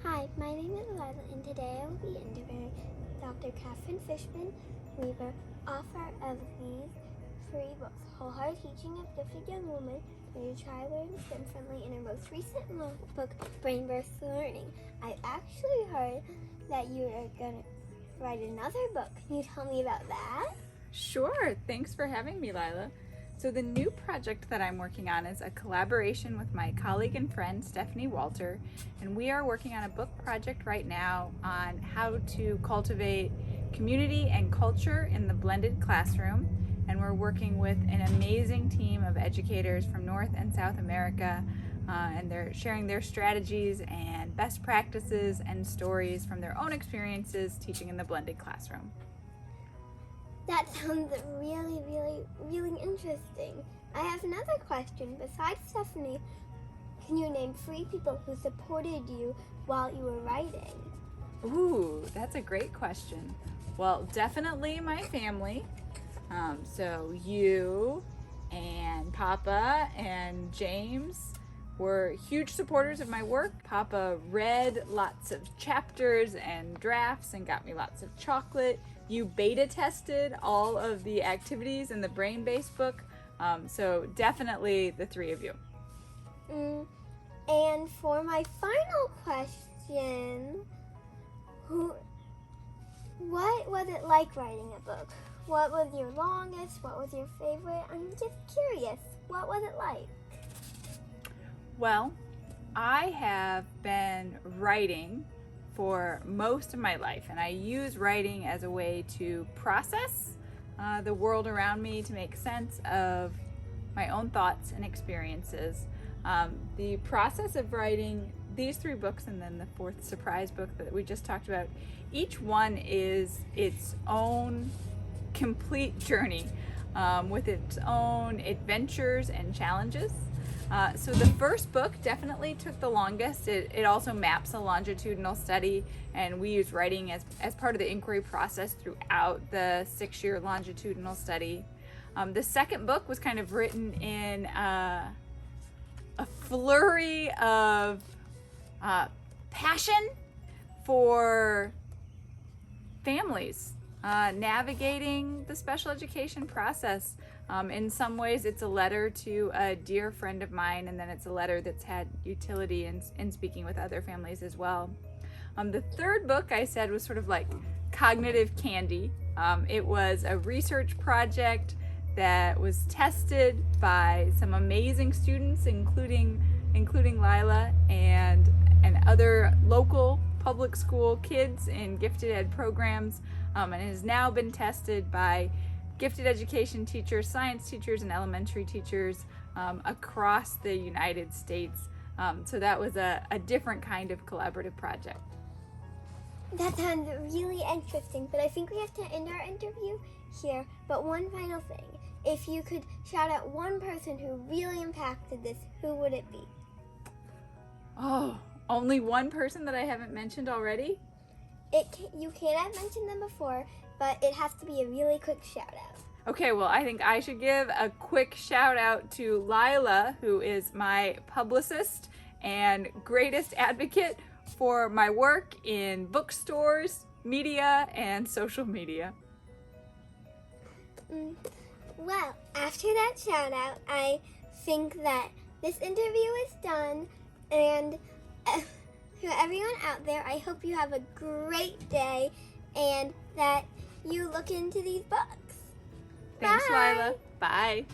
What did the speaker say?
Hi, my name is Lilah, and today I will be interviewing Dr. Fishman-Weaver, author of these 3 books, Wholehearted Teaching of Gifted Young Women, Where You Try Learning STEM Friendly, and her most recent book, Brain Burst Learning. I actually heard that you are going to write another book. Can you tell me about that? Sure, thanks for having me, Lilah. So the new project that I'm working on is a collaboration with my colleague and friend, Stephanie Walter, and we are working on a book project right now on how to cultivate community and culture in the blended classroom. And we're working with an amazing team of educators from North and South America, and they're sharing their strategies and best practices and stories from their own experiences teaching in the blended classroom. That sounds really interesting. I have another question. Besides Stephanie, can you name 3 people who supported you while you were writing? Ooh, that's a great question. Well, definitely my family. So you and Papa and James were huge supporters of my work. Papa read lots of chapters and drafts and got me lots of chocolate. You beta tested all of the activities in the brain-based book. So definitely the 3 of you. And for my final question, what was it like writing a book? What was your longest? What was your favorite? I'm just curious. What was it like? Well, I have been writing for most of my life, and I use writing as a way to process the world around me, to make sense of my own thoughts and experiences. The process of writing these 3 books and then the 4th surprise book that we just talked about, each one is its own complete journey with its own adventures and challenges. So the first book definitely took the longest. It also maps a longitudinal study, and we use writing as part of the inquiry process throughout the 6-year longitudinal study. The second book was kind of written in a flurry of passion for families, navigating the special education process. In some ways it's a letter to a dear friend of mine, and then it's a letter that's had utility in speaking with other families as well. The third book I said was sort of like cognitive candy. It was a research project that was tested by some amazing students, including Lilah and other local public school kids in gifted ed programs, and it has now been tested by gifted education teachers, science teachers, and elementary teachers across the United States. So that was a different kind of collaborative project. That sounds really interesting, but I think we have to end our interview here. But one final thing. If you could shout out one person who really impacted this, who would it be? Oh, only one person that I haven't mentioned already? You can't have mentioned them before, but it has to be a really quick shout out. Okay, well, I think I should give a quick shout out to Lilah, who is my publicist and greatest advocate for my work in bookstores, media, and social media. Well, after that shout out, I think that this interview is done, and to everyone out there, I hope you have a great day and that you look into these books. Thanks, Bye. Lilah. Bye.